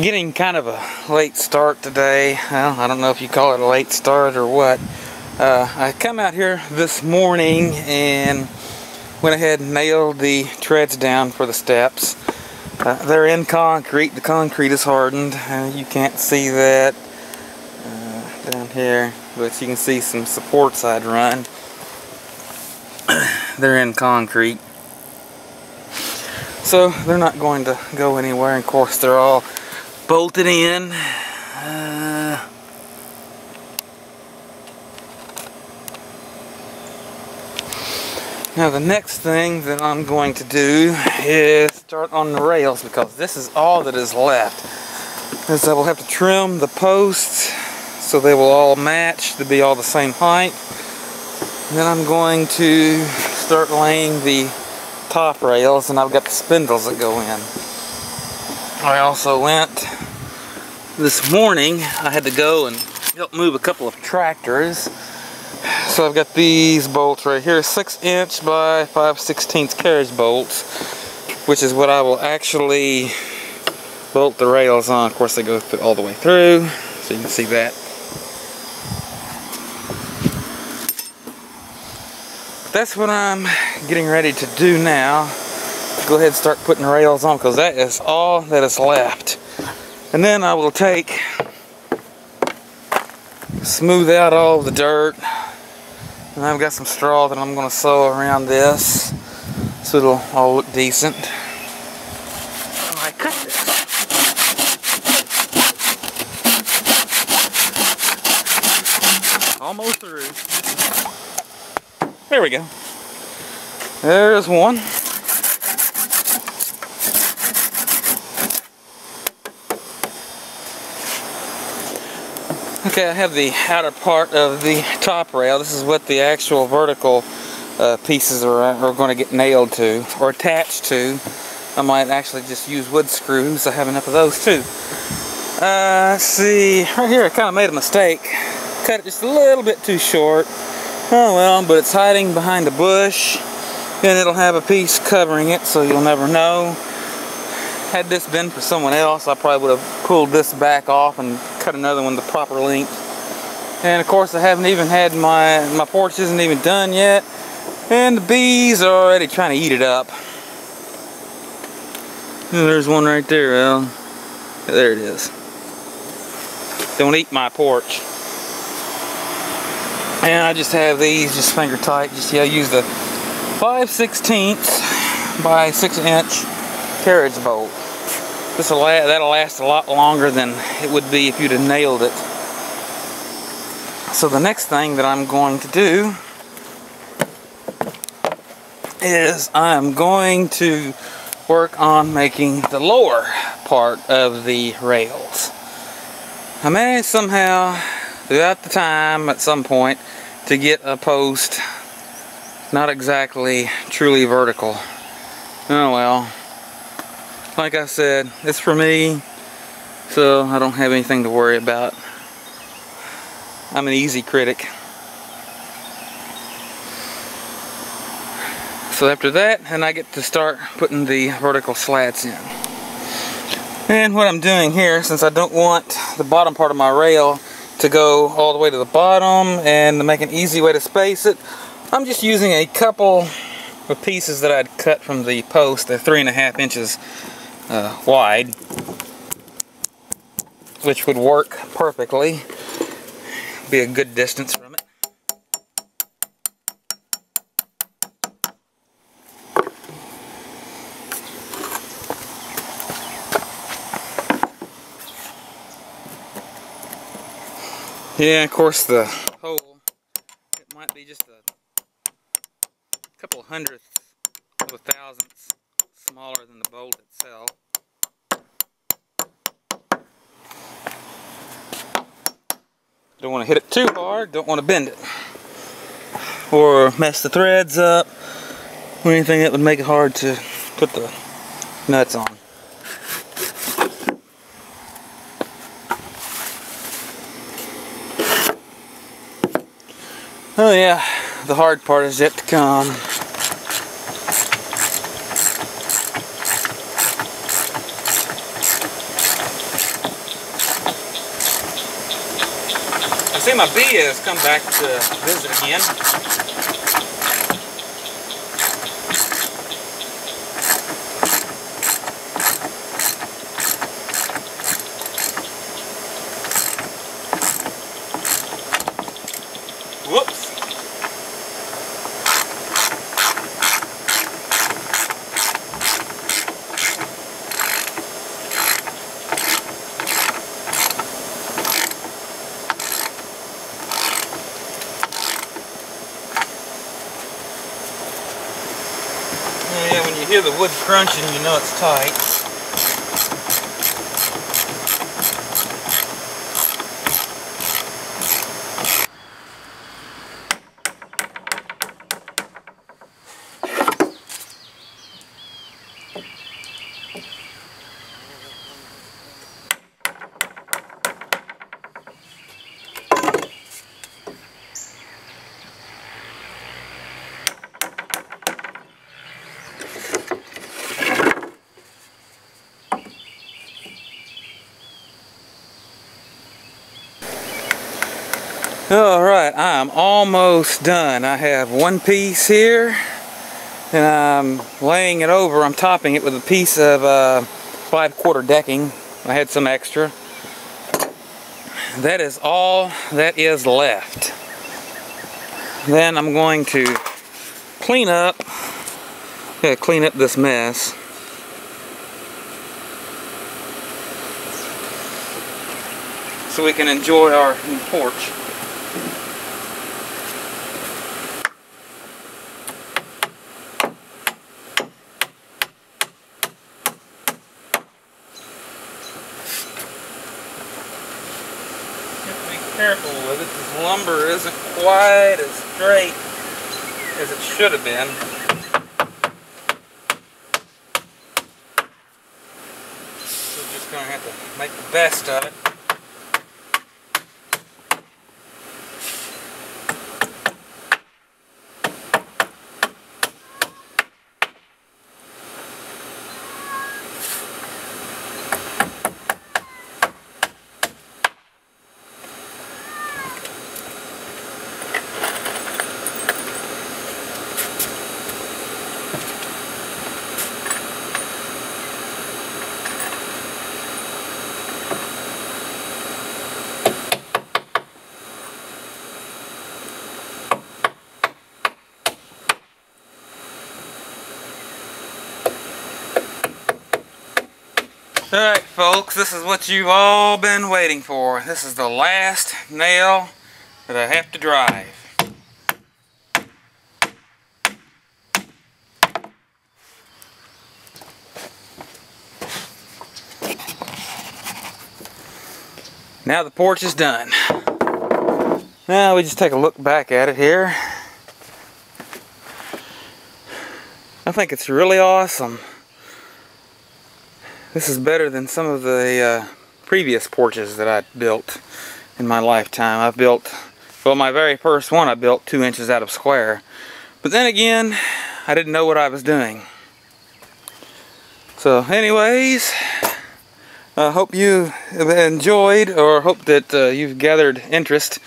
Getting kind of a late start today. Well, I don't know if you call it a late start or what. I come out here this morning and went ahead and nailed the treads down for the steps. They're in concrete. The concrete is hardened. You can't see that down here, but you can see some supports I'd run. They're in concrete, so they're not going to go anywhere. And of course, they're all bolted in. Now the next thing that I'm going to do is start on the rails, because this is all that is left. Is I will have to trim the posts so they will all match to be all the same height. And then I'm going to start laying the top rails, and I've got the spindles that go in. I also went this morning, I had to go and help move a couple of tractors. So I've got these bolts right here, 6" by 5/16 carriage bolts, which is what I will actually bolt the rails on. Of course, they go all the way through, so you can see that. That's what I'm getting ready to do now. Go ahead and start putting the rails on, because that is all that is left. And then I will smooth out all the dirt. And I've got some straw that I'm going to sew around this so it'll all look decent. I cut this. Almost through. There we go. There's one. Okay, I have the outer part of the top rail. This is what the actual vertical pieces are going to get nailed to or attached to. I might actually just use wood screws. I have enough of those too. Let's see, right here I kind of made a mistake. Cut it just a little bit too short. Oh well, but it's hiding behind a bush, and it'll have a piece covering it, so you'll never know. Had this been for someone else, I probably would have pulled this back off and cut another one the proper length. And of course, I haven't even had my porch isn't even done yet, and the bees are already trying to eat it up. And there's one right there. Well, there it is. Don't eat my porch. And I just have these just finger tight. Just use the 5/16 by 6" carriage bolt. That'll last a lot longer than it would be if you'd have nailed it. So the next thing that I'm going to do is I'm going to work on making the lower part of the rails. I managed somehow throughout the time at some point to get a post not exactly truly vertical. Oh well. Like I said, it's for me, so I don't have anything to worry about. I'm an easy critic. So after that, and I get to start putting the vertical slats in. And what I'm doing here, since I don't want the bottom part of my rail to go all the way to the bottom, and to make an easy way to space it, I'm just using a couple of pieces that I'd cut from the post. They're 3½ inches wide, which would work perfectly. Be a good distance from it. Yeah, of course the hole, it might be just a couple of hundredths of a thousandths smaller than the bolt itself. Don't want to hit it too hard, don't want to bend it or mess the threads up or anything that would make it hard to put the nuts on. Oh yeah, the hard part is yet to come. I see my bee has come back to visit again. Whoops. Yeah, when you hear the wood crunching, you know it's tight. Alright, I'm almost done. I have one piece here, and I'm laying it over. I'm topping it with a piece of 5/4 decking. I had some extra. That is all that is left. Then I'm going to clean up this mess. So we can enjoy our new porch. Careful with it. This lumber isn't quite as straight as it should have been. So we're just going to have to make the best of it. Alright folks, this is what you've all been waiting for. This is the last nail that I have to drive. Now the porch is done. Now we just take a look back at it here. I think it's really awesome. This is better than some of the previous porches that I built in my lifetime. I've built, well, my very first one I built 2 inches out of square. But then again, I didn't know what I was doing. So anyways, I hope you have enjoyed, or hope that you've gathered interest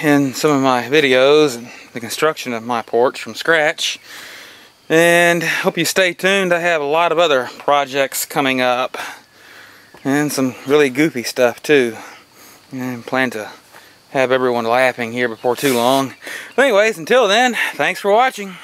in some of my videos and the construction of my porch from scratch. And hope you stay tuned. I have a lot of other projects coming up, and some really goofy stuff too, and plan to have everyone laughing here before too long. But anyways, until then, thanks for watching.